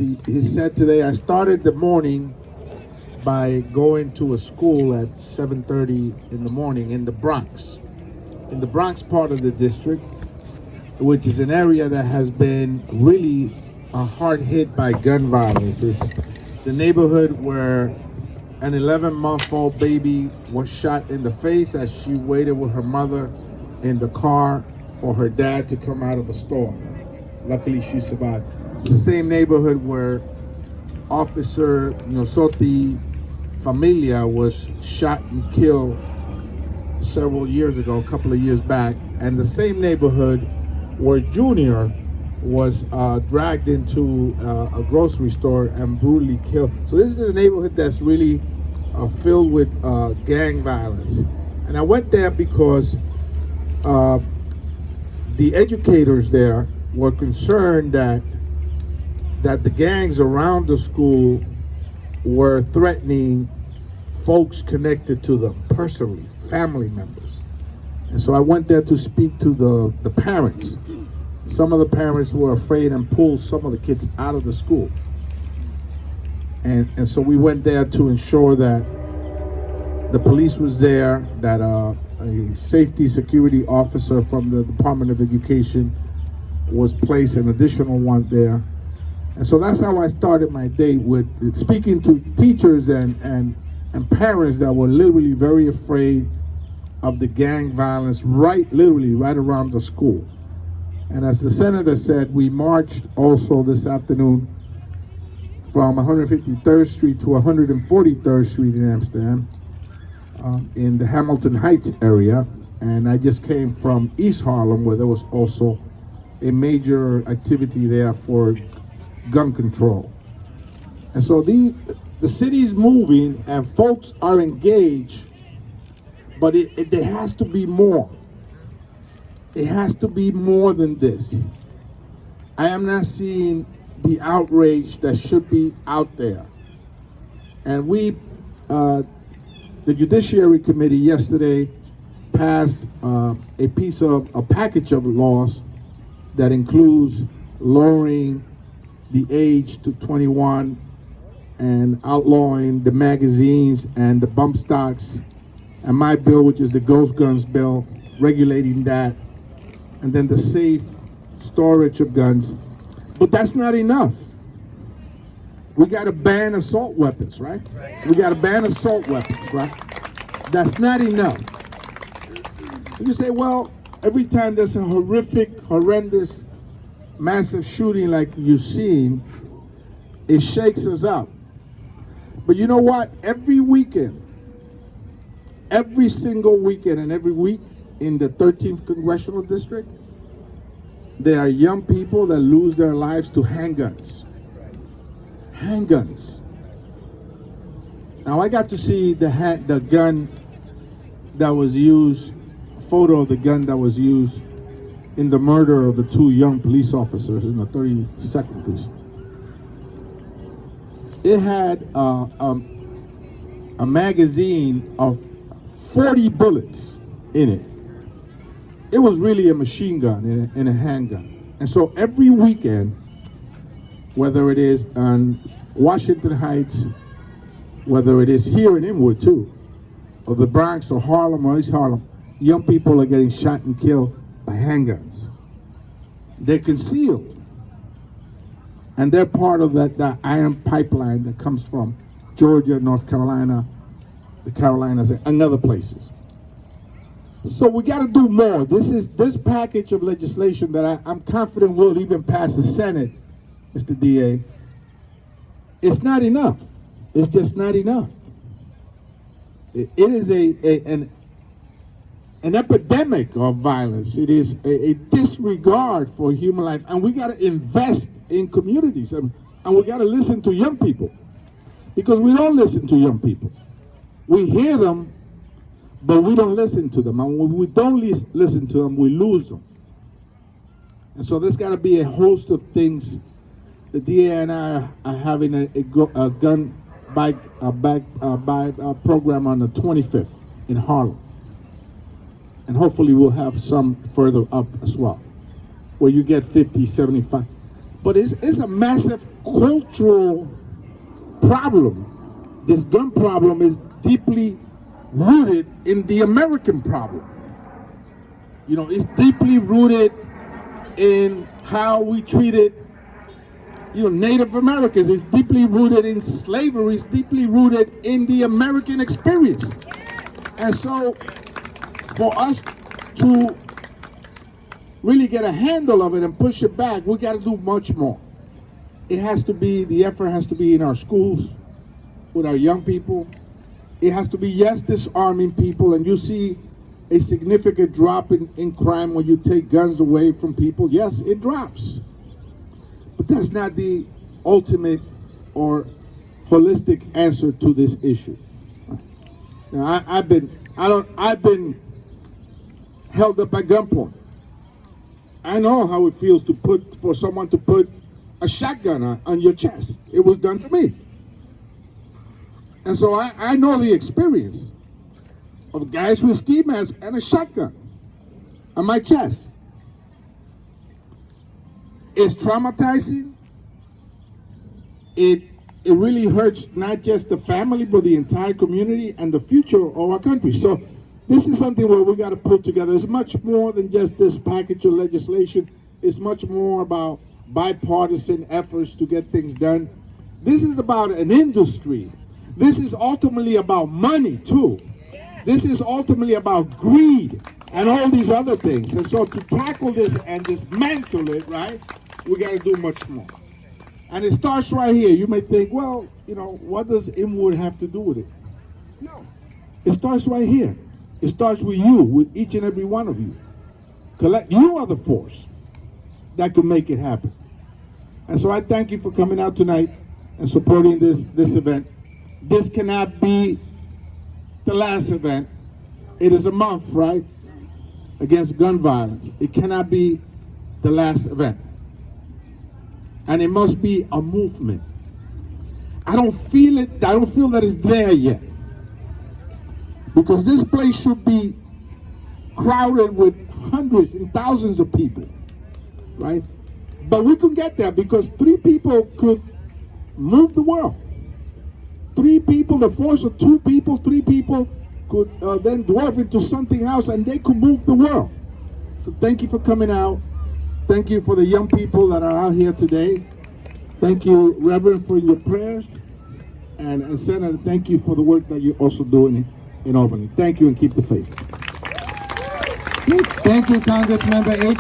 He said today, I started the morning by going to a school at 7:30 in the morning in the Bronx. In the Bronx part of the district, which is an area that has been really hard hit by gun violence. It's the neighborhood where an 11-month-old baby was shot in the face as she waited with her mother in the car for her dad to come out of a store. Luckily, she survived. The same neighborhood where Officer Nosoti Familia was shot and killed several years ago, a couple of years back, and the same neighborhood where Junior was dragged into a grocery store and brutally killed. So this is a neighborhood that's really filled with gang violence. And I went there because the educators there were concerned that the gangs around the school were threatening folks connected to them personally, family members. And so I went there to speak to the parents. Some of the parents were afraid and pulled some of the kids out of the school. And so we went there to ensure that the police was there, that a safety security officer from the Department of Education was placed, an additional one there. And so that's how I started my day, with speaking to teachers and parents that were literally very afraid of the gang violence literally right around the school. And as the senator said, we marched also this afternoon from 153rd Street to 143rd Street in Amsterdam, in the Hamilton Heights area. And I just came from East Harlem, where there was also a major activity there for gun control. And so the city's moving and folks are engaged, but there has to be more. It has to be more than this. I am not seeing the outrage that should be out there. And the Judiciary Committee yesterday passed a package of laws that includes lowering the age to 21 and outlawing the magazines and the bump stocks, and my bill, which is the ghost guns bill, regulating that, and then the safe storage of guns. But that's not enough. We got to ban assault weapons, right? We got to ban assault weapons, right? That's not enough. And you say, well, every time there's a horrendous, massive shooting like you've seen, it shakes us up. But you know what? Every weekend, every single weekend and every week in the 13th Congressional District, there are young people that lose their lives to handguns. Handguns. Now I got to see the gun that was used, a photo of the gun that was used in the murder of the two young police officers in the 32nd precinct. It had a magazine of 40 bullets in it. It was really a machine gun and a handgun. And so every weekend, whether it is on Washington Heights, whether it is here in Inwood too, or the Bronx or Harlem or East Harlem, young people are getting shot and killed by handguns. They're concealed. And they're part of that iron pipeline that comes from Georgia, North Carolina, the Carolinas, and other places. So we got to do more. This package of legislation that I'm confident will even pass the Senate, Mr. DA. It's not enough. It's just not enough. It is an epidemic of violence. It is a disregard for human life, and we got to invest in communities, and we got to listen to young people, because we don't listen to young people. We hear them, but we don't listen to them, and when we don't listen to them, we lose them. And so there's got to be a host of things. The DA and I are having a gun bike program on the 25th in Harlem. And hopefully we'll have some further up as well, where you get 50, 75. But it's a massive cultural problem. This gun problem is deeply rooted in the American problem. You know, it's deeply rooted in how we treated, Native Americans. It's deeply rooted in slavery. It's deeply rooted in the American experience. And so, for us to really get a handle of it and push it back, we got to do much more. The effort has to be in our schools, with our young people. It has to be, yes, disarming people, and you see a significant drop in crime when you take guns away from people. Yes, it drops. But that's not the ultimate or holistic answer to this issue. Now, I've been held up at gunpoint. I know how it feels for someone to put a shotgun on your chest. It was done to me. And so I know the experience of guys with ski masks and a shotgun on my chest. It's traumatizing. It really hurts not just the family, but the entire community and the future of our country. So this is something where we got to put together. It's much more than just this package of legislation. It's much more about bipartisan efforts to get things done. This is about an industry. This is ultimately about money too. This is ultimately about greed and all these other things. And so to tackle this and dismantle it, right, we got to do much more. And it starts right here. You may think, well, what does Inwood have to do with it? No. It starts right here. It starts with you, with each and every one of you. You are the force that could make it happen. And so I thank you for coming out tonight and supporting this event. This cannot be the last event. It is a month, right, against gun violence. It cannot be the last event. And it must be a movement. I don't feel it. I don't feel that it's there yet. Because this place should be crowded with hundreds and thousands of people, right? But we can get there because 3 people could move the world. 3 people, the force of 2 people, 3 people could then dwarf into something else, and they could move the world. So thank you for coming out. Thank you for the young people that are out here today. Thank you, Reverend, for your prayers. And Senator, thank you for the work that you're also doing in Albany. Thank you, and keep the faith. Thank you, Congressmember